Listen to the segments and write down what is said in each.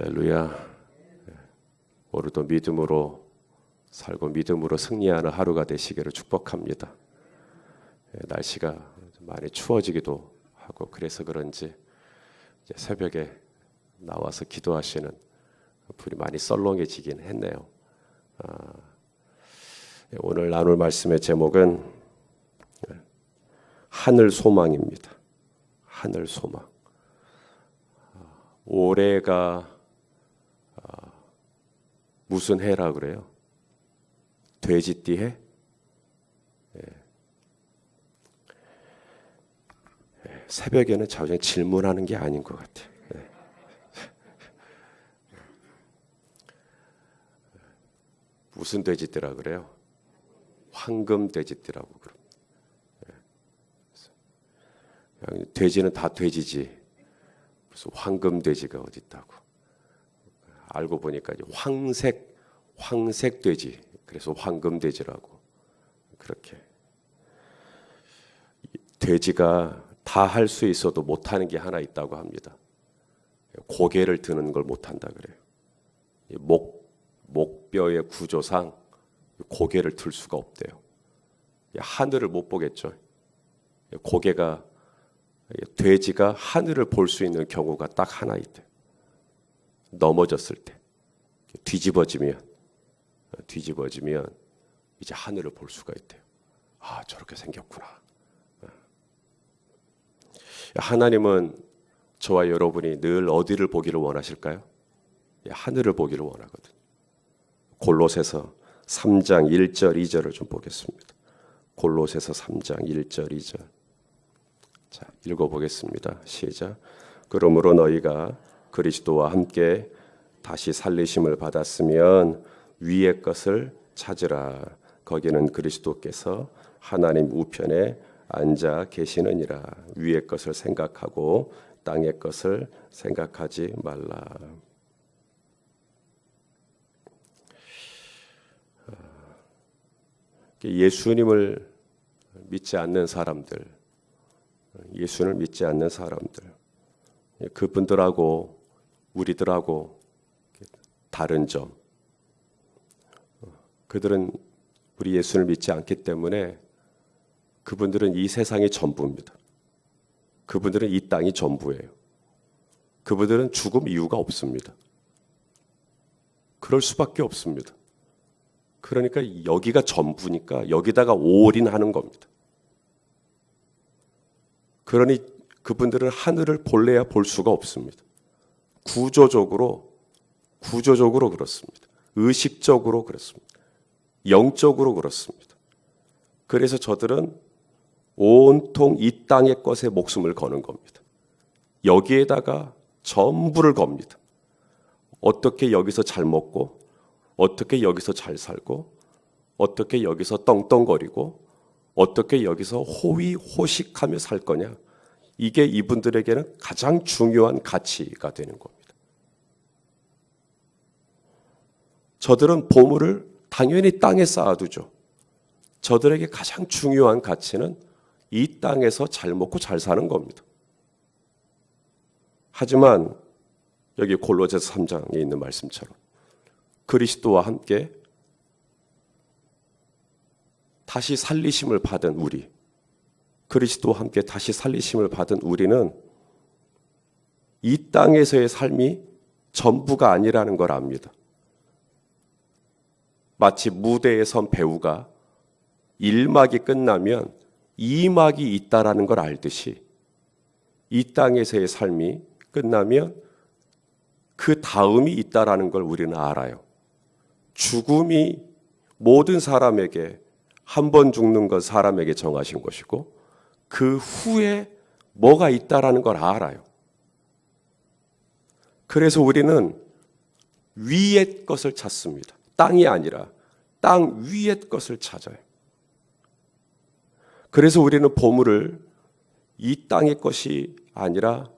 할렐루야. 오늘도 믿음으로 살고 믿음으로 승리하는 하루가 되시기를 축복합니다. 날씨가 많이 추워지기도 하고 그래서 그런지 이제 새벽에 나와서 기도하시는 분이 많이 썰렁해지긴 했네요. 오늘 나눌 말씀의 제목은 하늘 소망입니다. 하늘 소망. 올해가 무슨 해라 그래요? 돼지띠 해? 새벽에는 자주 질문하는 게 아닌 것 같아요. 무슨 돼지띠라 그래요? 황금 돼지띠라고 그럽니다. 돼지는 다 돼지지 무슨 황금 돼지가 어디 있다고. 알고 보니까 황색 돼지, 그래서 황금 돼지라고. 그렇게 돼지가 다 할 수 있어도 못하는 게 하나 있다고 합니다. 고개를 드는 걸 못한다 그래요. 목뼈의 구조상 고개를 들 수가 없대요. 하늘을 못 보겠죠. 돼지가 하늘을 볼 수 있는 경우가 딱 하나 있대요. 넘어졌을 때 뒤집어지면 이제 하늘을 볼 수가 있대요. 아, 저렇게 생겼구나. 하나님은 저와 여러분이 늘 어디를 보기를 원하실까요? 하늘을 보기를 원하거든요. 골로새서 3장 1절 2절을 좀 보겠습니다. 골로새서 3장 1절 2절. 자, 읽어보겠습니다. 시작. 그러므로 너희가 그리스도와 함께 다시 살리심을 받았으면 위의 것을 찾으라. 거기는 그리스도께서 하나님 우편에 앉아 계시느니라. 위의 것을 생각하고 땅의 것을 생각하지 말라. 예수님을 믿지 않는 사람들, 그분들하고 우리들하고 다른 점, 그들은 우리 예수를 믿지 않기 때문에 그분들은 이 세상이 전부입니다. 그분들은 이 땅이 전부예요. 그분들은 죽음 이유가 없습니다. 그럴 수밖에 없습니다. 그러니까 여기가 전부니까 여기다가 올인하는 겁니다. 그러니 그분들은 하늘을 볼래야 볼 수가 없습니다. 구조적으로 그렇습니다. 의식적으로 그렇습니다. 영적으로 그렇습니다. 그래서 저들은 온통 이 땅의 것에 목숨을 거는 겁니다. 여기에다가 전부를 겁니다. 어떻게 여기서 잘 먹고, 어떻게 여기서 잘 살고, 어떻게 여기서 떵떵거리고, 어떻게 여기서 호의호식하며 살 거냐. 이게 이분들에게는 가장 중요한 가치가 되는 겁니다. 저들은 보물을 당연히 땅에 쌓아두죠. 저들에게 가장 중요한 가치는 이 땅에서 잘 먹고 잘 사는 겁니다. 하지만 여기 골로새서 3장에 있는 말씀처럼 그리스도와 함께 다시 살리심을 받은 우리, 그리스도와 함께 다시 살리심을 받은 우리는 이 땅에서의 삶이 전부가 아니라는 걸 압니다. 마치 무대에 선 배우가 1막이 끝나면 2막이 있다라는 걸 알듯이 이 땅에서의 삶이 끝나면 그 다음이 있다라는 걸 우리는 알아요. 죽음이 모든 사람에게 한 번 죽는 건 사람에게 정하신 것이고 그 후에 뭐가 있다라는 걸 알아요. 그래서 우리는 위의 것을 찾습니다. 땅이 아니라 땅 위의 것을 찾아요. 그래서 우리는 보물을 이 땅의 것이 아니라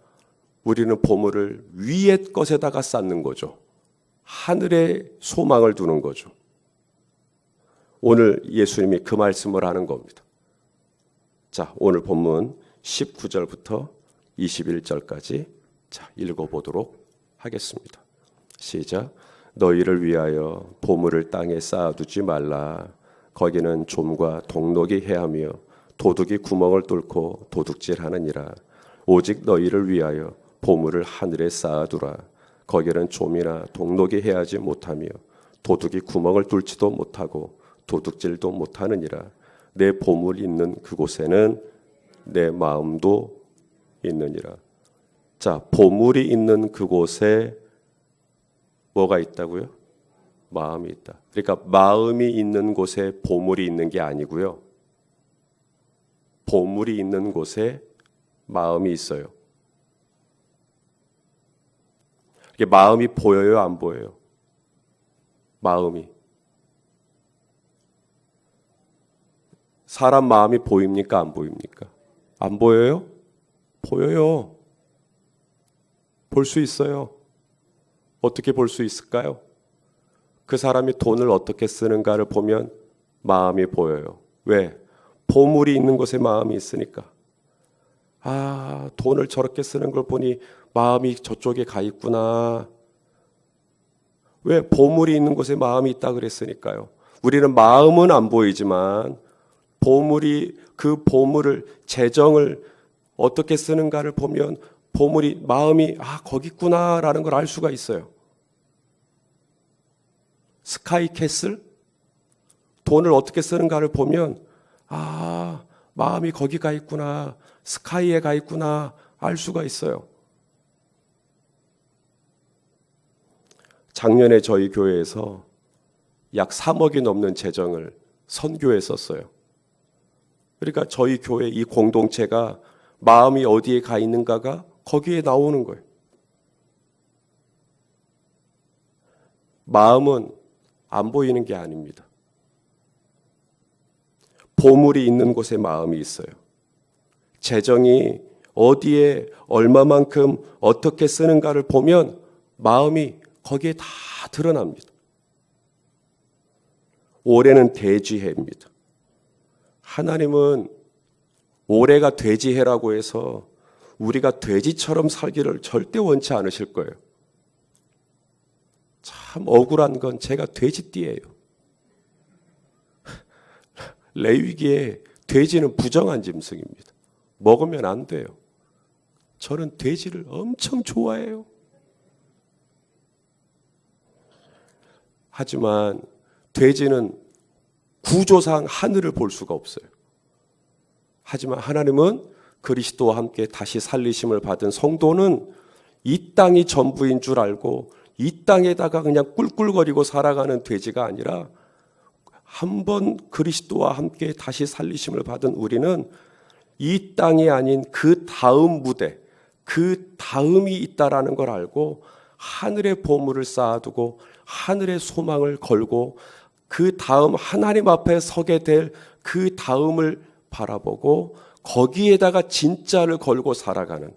우리는 보물을 위의 것에다가 쌓는 거죠. 하늘에 소망을 두는 거죠. 오늘 예수님이 그 말씀을 하는 겁니다. 자, 오늘 본문 19절부터 21절까지 자, 읽어보도록 하겠습니다. 시작. 너희를 위하여 보물을 땅에 쌓아두지 말라. 거기는 좀과 동록이 해하며 도둑이 구멍을 뚫고 도둑질하느니라. 오직 너희를 위하여 보물을 하늘에 쌓아두라. 거기는 좀이나 동록이 해하지 못하며 도둑이 구멍을 뚫지도 못하고 도둑질도 못하느니라. 내 보물이 있는 그곳에는 내 마음도 있느니라. 자, 보물이 있는 그곳에 뭐가 있다고요? 마음이 있다. 그러니까 마음이 있는 곳에 보물이 있는 게 아니고요. 보물이 있는 곳에 마음이 있어요. 이게 마음이 보여요, 안 보여요? 마음이. 사람 마음이 보입니까, 안 보입니까? 안 보여요? 보여요. 볼 수 있어요. 어떻게 볼 수 있을까요? 그 사람이 돈을 어떻게 쓰는가를 보면 마음이 보여요. 왜? 보물이 있는 곳에 마음이 있으니까. 아, 돈을 저렇게 쓰는 걸 보니 마음이 저쪽에 가 있구나. 왜? 보물이 있는 곳에 마음이 있다 그랬으니까요. 우리는 마음은 안 보이지만 그 보물을, 재정을 어떻게 쓰는가를 보면 보물이, 마음이 거기 있구나라는 걸 알 수가 있어요. 스카이캐슬? 돈을 어떻게 쓰는가를 보면 마음이 거기 가 있구나, 스카이에 가 있구나 알 수가 있어요. 작년에 저희 교회에서 약 3억이 넘는 재정을 선교에 썼어요. 그러니까 저희 교회 이 공동체가 마음이 어디에 가 있는가가 거기에 나오는 거예요. 마음은 안 보이는 게 아닙니다. 보물이 있는 곳에 마음이 있어요. 재정이 어디에 얼마만큼 어떻게 쓰는가를 보면 마음이 거기에 다 드러납니다. 올해는 돼지해입니다. 하나님은 올해가 돼지해라고 해서 우리가 돼지처럼 살기를 절대 원치 않으실 거예요. 참 억울한 건 제가 돼지띠예요. 레위기에 돼지는 부정한 짐승입니다. 먹으면 안 돼요. 저는 돼지를 엄청 좋아해요. 하지만 돼지는 구조상 하늘을 볼 수가 없어요. 하지만 하나님은 그리스도와 함께 다시 살리심을 받은 성도는 이 땅이 전부인 줄 알고 이 땅에다가 그냥 꿀꿀거리고 살아가는 돼지가 아니라 한번 그리스도와 함께 다시 살리심을 받은 우리는 이 땅이 아닌 그 다음 무대, 그 다음이 있다라는 걸 알고 하늘의 보물을 쌓아두고 하늘의 소망을 걸고 그 다음 하나님 앞에 서게 될 그 다음을 바라보고 거기에다가 진짜를 걸고 살아가는,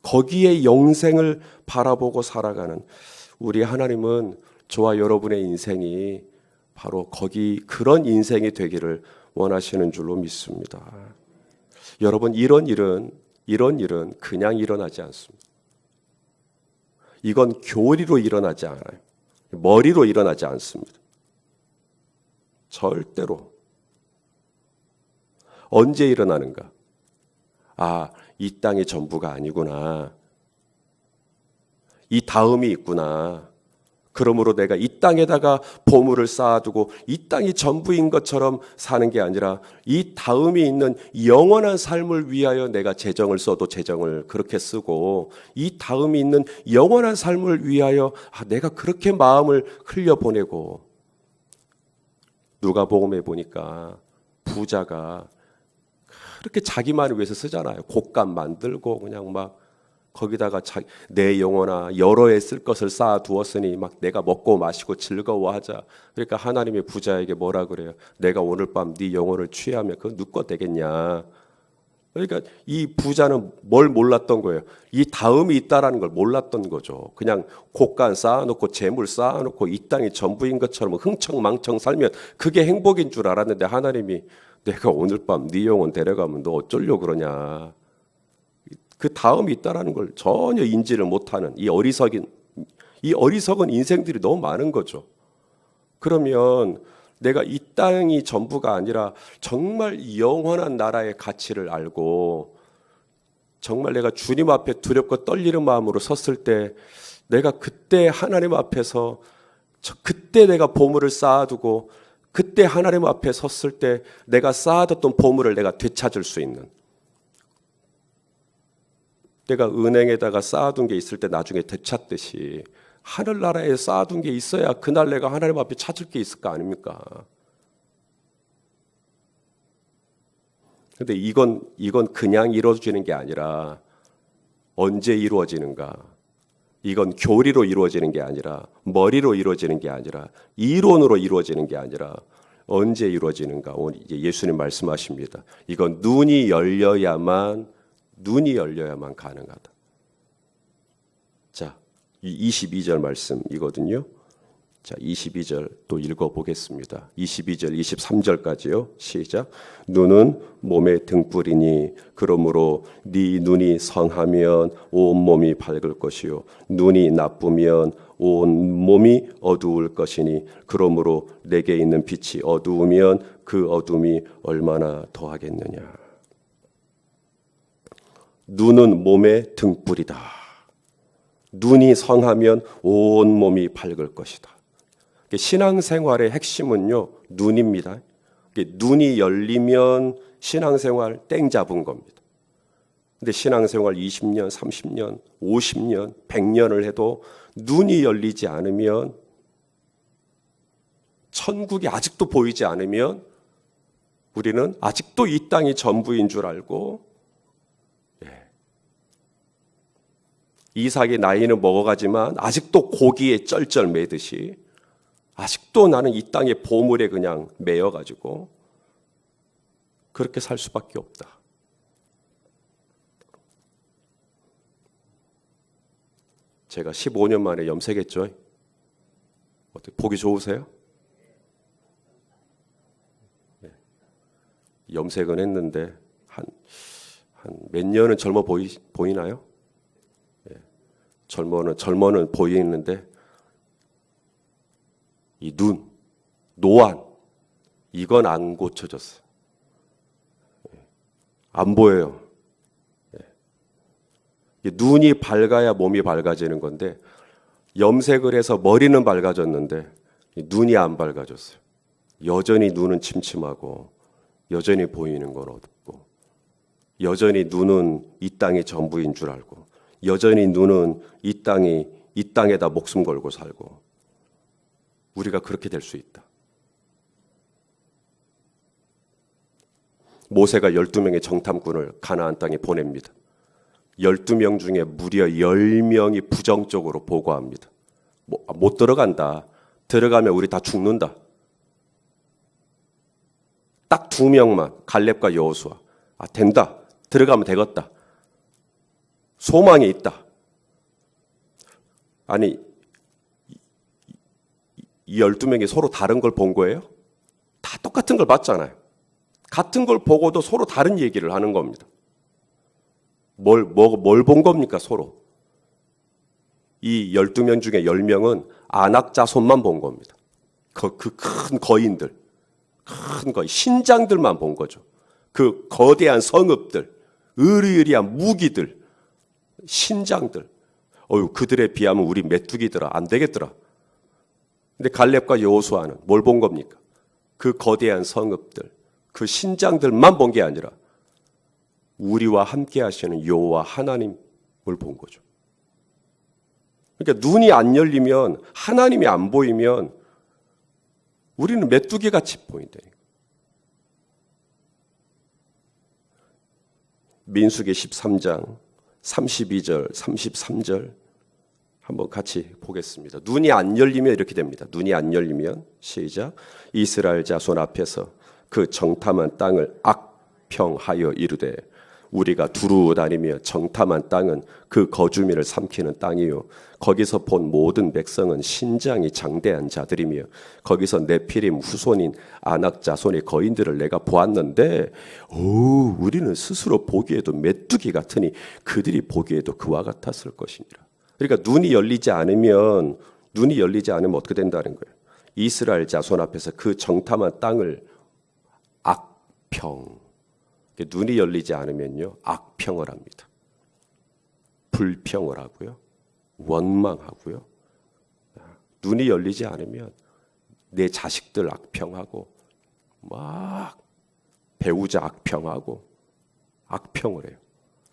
거기에 영생을 바라보고 살아가는 우리 하나님은 저와 여러분의 인생이 바로 거기 그런 인생이 되기를 원하시는 줄로 믿습니다. 여러분, 이런 일은 그냥 일어나지 않습니다. 이건 교리로 일어나지 않아요. 머리로 일어나지 않습니다. 절대로. 언제 일어나는가? 이 땅이 전부가 아니구나. 이 다음이 있구나. 그러므로 내가 이 땅에다가 보물을 쌓아두고 이 땅이 전부인 것처럼 사는 게 아니라 이 다음이 있는 영원한 삶을 위하여 내가 재정을 써도 재정을 그렇게 쓰고 이 다음이 있는 영원한 삶을 위하여 내가 그렇게 마음을 흘려보내고. 누가복음에 보니까 부자가 그렇게 자기만을 위해서 쓰잖아요. 곶감 만들고 그냥 막 거기다가 내 영혼아 여러 해 쓸 것을 쌓아 두었으니 막 내가 먹고 마시고 즐거워하자. 그러니까 하나님의 부자에게 뭐라 그래요? 내가 오늘 밤 네 영혼을 취하면 그건 누구 것 되겠냐. 그러니까 이 부자는 뭘 몰랐던 거예요? 이 다음이 있다라는 걸 몰랐던 거죠. 그냥 곶감 쌓아놓고 재물 쌓아놓고 이 땅이 전부인 것처럼 흥청망청 살면 그게 행복인 줄 알았는데 하나님이 내가 오늘 밤 네 영혼 데려가면 너 어쩌려고 그러냐. 그 다음이 있다라는 걸 전혀 인지를 못하는 이 어리석인 이 어리석은 인생들이 너무 많은 거죠. 그러면 내가 이 땅이 전부가 아니라 정말 영원한 나라의 가치를 알고 정말 내가 주님 앞에 두렵고 떨리는 마음으로 섰을 때 내가 그때 하나님 앞에서 그때 내가 보물을 쌓아두고 그때 하나님 앞에 섰을 때 내가 쌓아뒀던 보물을 내가 되찾을 수 있는, 내가 은행에다가 쌓아둔 게 있을 때 나중에 되찾듯이 하늘나라에 쌓아둔 게 있어야 그날 내가 하나님 앞에 찾을 게 있을 거 아닙니까? 근데 이건 그냥 이루어지는 게 아니라 언제 이루어지는가? 이건 교리로 이루어지는 게 아니라 머리로 이루어지는 게 아니라 이론으로 이루어지는 게 아니라 언제 이루어지는가? 오늘 이제 예수님 말씀하십니다. 이건 눈이 열려야만 가능하다. 자, 이 22절 말씀이거든요. 자, 22절 또 읽어보겠습니다. 22절, 23절까지요. 시작. 눈은 몸의 등불이니 그러므로 네 눈이 성하면 온 몸이 밝을 것이요 눈이 나쁘면 온 몸이 어두울 것이니 그러므로 내게 있는 빛이 어두우면 그 어둠이 얼마나 더하겠느냐. 눈은 몸의 등불이다. 눈이 성하면 온 몸이 밝을 것이다. 신앙생활의 핵심은요, 눈입니다. 눈이 열리면 신앙생활 땡 잡은 겁니다. 근데 신앙생활 20년, 30년, 50년, 100년을 해도 눈이 열리지 않으면, 천국이 아직도 보이지 않으면 우리는 아직도 이 땅이 전부인 줄 알고, 이삭의 나이는 먹어가지만 아직도 고기에 쩔쩔 매듯이 아직도 나는 이 땅의 보물에 그냥 매여가지고 그렇게 살 수밖에 없다. 제가 15년 만에 염색했죠. 어떻게 보기 좋으세요? 네. 염색은 했는데 한 몇 년은 젊어 보이나요? 네. 젊어는 보이는데 이 눈, 노안, 이건 안 고쳐졌어. 안 보여요. 눈이 밝아야 몸이 밝아지는 건데 염색을 해서 머리는 밝아졌는데 눈이 안 밝아졌어요. 여전히 눈은 침침하고 여전히 보이는 건 어둡고 여전히 눈은 이 땅이 전부인 줄 알고 여전히 눈은 이 땅에다 목숨 걸고 살고 우리가 그렇게 될 수 있다. 모세가 12명의 정탐꾼을 가나안 땅에 보냅니다. 12명 중에 무려 10명이 부정적으로 보고합니다. 못 들어간다. 들어가면 우리 다 죽는다. 딱 2명만, 갈렙과 여호수아. 된다. 들어가면 되겠다. 소망이 있다. 아니, 이 12명이 서로 다른 걸 본 거예요? 다 똑같은 걸 봤잖아요. 같은 걸 보고도 서로 다른 얘기를 하는 겁니다. 뭘 본 겁니까, 서로? 이 12명 중에 10명은 아낙 자손만 본 겁니다. 그 큰 거인들, 신장들만 본 거죠. 그 거대한 성읍들, 으리으리한 무기들, 신장들. 그들에 비하면 우리 메뚜기더라. 안 되겠더라. 근데 갈렙과 여호수아는 뭘 본 겁니까? 그 거대한 성읍들, 그 신장들만 본 게 아니라 우리와 함께 하시는 여호와 하나님을 본 거죠. 그러니까 눈이 안 열리면 하나님이 안 보이면 우리는 메뚜기 같이 보인다니까. 민수기 13장 32절, 33절 한번 같이 보겠습니다. 눈이 안 열리면 이렇게 됩니다. 눈이 안 열리면 시작. 이스라엘 자손 앞에서 그 정탐한 땅을 악평하여 이르되 우리가 두루 다니며 정탐한 땅은 그 거주민을 삼키는 땅이요 거기서 본 모든 백성은 신장이 장대한 자들이며 거기서 네피림 후손인 아낙 자손의 거인들을 내가 보았는데 우리는 스스로 보기에도 메뚜기 같으니 그들이 보기에도 그와 같았을 것이니라. 그러니까 눈이 열리지 않으면 어떻게 된다는 거예요? 이스라엘 자손 앞에서 그 정탐한 땅을 악평. 눈이 열리지 않으면요, 악평을 합니다. 불평을 하고요, 원망하고요. 눈이 열리지 않으면 내 자식들 악평하고 막 배우자 악평하고 악평을 해요.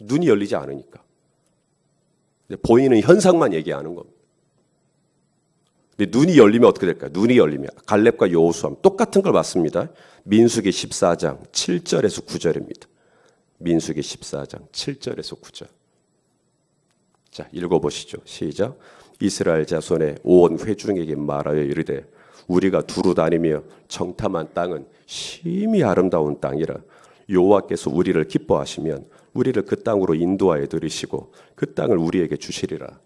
눈이 열리지 않으니까. 보이는 현상만 얘기하는 겁니다. 근데 눈이 열리면 어떻게 될까요? 눈이 열리면 갈렙과 여호수아 똑같은 걸 봤습니다. 민수기 14장 7절에서 9절입니다. 민수기 14장 7절에서 9절. 자, 읽어보시죠. 시작. 이스라엘 자손의 온 회중에게 말하여 이르되 우리가 두루 다니며 정탐한 땅은 심히 아름다운 땅이라 여호와께서 우리를 기뻐하시면 우리를 그 땅으로 인도하여 들이시고 그 땅을 우리에게 주시리라.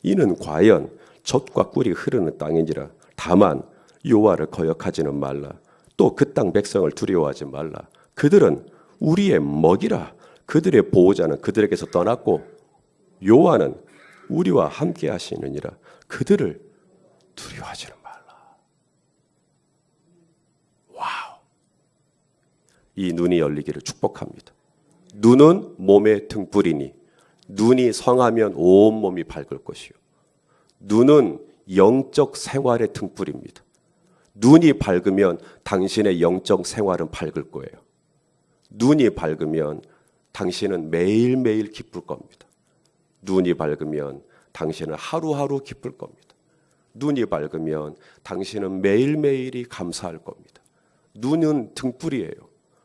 이는 과연 젖과 꿀이 흐르는 땅이니라. 다만 여호와를 거역하지는 말라. 또 그 땅 백성을 두려워하지 말라. 그들은 우리의 먹이라. 그들의 보호자는 그들에게서 떠났고 여호와는 우리와 함께 하시느니라. 그들을 두려워하지는 말라. 와우. 이 눈이 열리기를 축복합니다. 눈은 몸의 등불이니 눈이 성하면 온몸이 밝을 것이요. 눈은 영적 생활의 등불입니다. 눈이 밝으면 당신의 영적 생활은 밝을 거예요. 눈이 밝으면 당신은 매일매일 기쁠 겁니다. 눈이 밝으면 당신은 하루하루 기쁠 겁니다. 눈이 밝으면 당신은 매일매일이 감사할 겁니다. 눈은 등불이에요.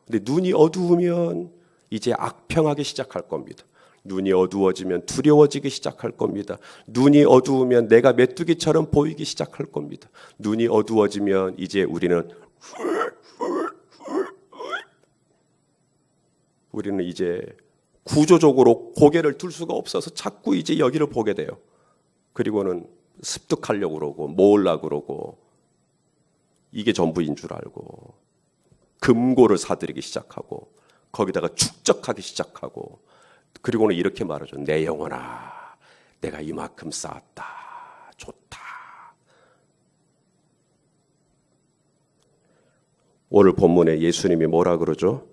근데 눈이 어두우면 이제 악평하기 시작할 겁니다. 눈이 어두워지면 두려워지기 시작할 겁니다. 눈이 어두우면 내가 메뚜기처럼 보이기 시작할 겁니다. 눈이 어두워지면 이제 우리는 이제 구조적으로 고개를 들 수가 없어서 자꾸 이제 여기를 보게 돼요. 그리고는 습득하려고 그러고 모으려고 그러고 이게 전부인 줄 알고 금고를 사들이기 시작하고 거기다가 축적하기 시작하고 그리고는 이렇게 말하죠. 내 영혼아, 내가 이만큼 쌓았다. 좋다. 오늘 본문에 예수님이 뭐라 그러죠?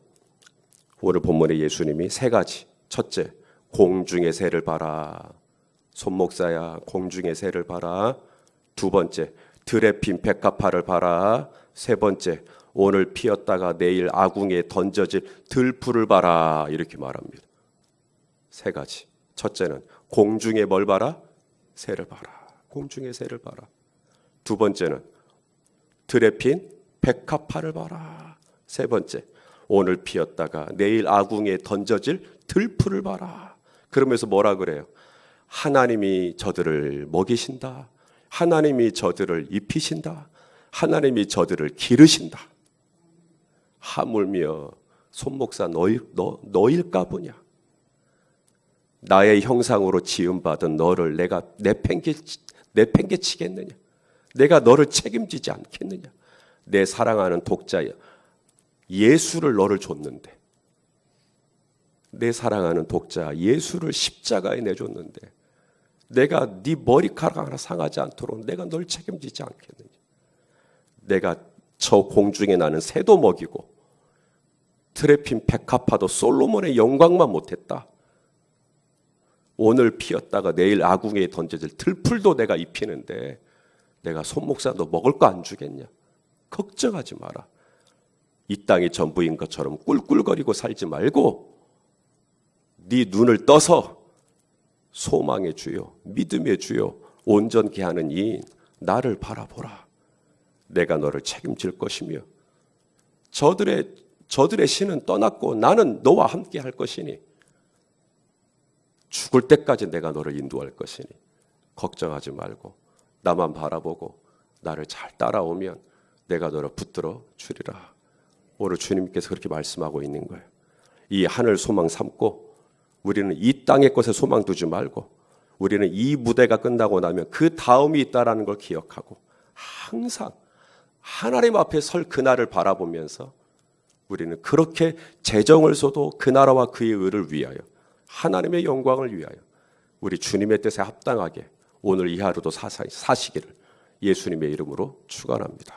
오늘 본문에 예수님이 세 가지. 첫째, 공중의 새를 봐라. 손목사야, 공중의 새를 봐라. 두 번째, 들에 핀 백합화를 봐라. 세 번째, 오늘 피었다가 내일 아궁에 던져질 들풀을 봐라. 이렇게 말합니다. 세 가지. 첫째는 공중에 뭘 봐라? 새를 봐라. 공중의 새를 봐라. 두 번째는 들에 핀 백합화를 봐라. 세 번째, 오늘 피었다가 내일 아궁에 던져질 들풀을 봐라. 그러면서 뭐라 그래요? 하나님이 저들을 먹이신다. 하나님이 저들을 입히신다. 하나님이 저들을 기르신다. 하물며 손목사 너일까 보냐? 나의 형상으로 지음받은 너를 내가 내팽개치겠느냐? 내가 너를 책임지지 않겠느냐? 내 사랑하는 독자야. 예수를 너를 줬는데 내 사랑하는 독자 예수를 십자가에 내줬는데 내가 네 머리카락 하나 상하지 않도록 내가 널 책임지지 않겠느냐? 내가 저 공중에 나는 새도 먹이고 트레핀 백합화도 솔로몬의 영광만 못했다. 오늘 피었다가 내일 아궁이에 던져질 들풀도 내가 입히는데 내가 손목사 너 먹을 거 안 주겠냐? 걱정하지 마라. 이 땅이 전부인 것처럼 꿀꿀거리고 살지 말고 네 눈을 떠서 소망의 주요 믿음의 주요 온전케 하는 이인 나를 바라보라. 내가 너를 책임질 것이며 저들의 신은 떠났고 나는 너와 함께 할 것이니 죽을 때까지 내가 너를 인도할 것이니 걱정하지 말고 나만 바라보고 나를 잘 따라오면 내가 너를 붙들어 주리라. 오늘 주님께서 그렇게 말씀하고 있는 거예요. 이 하늘 소망 삼고 우리는 이 땅의 것에 소망 두지 말고 우리는 이 무대가 끝나고 나면 그 다음이 있다라는 걸 기억하고 항상 하나님 앞에 설 그날을 바라보면서 우리는 그렇게 재정을 쏟고 그 나라와 그의 의를 위하여 하나님의 영광을 위하여 우리 주님의 뜻에 합당하게 오늘 이 하루도 사시기를 예수님의 이름으로 축원합니다.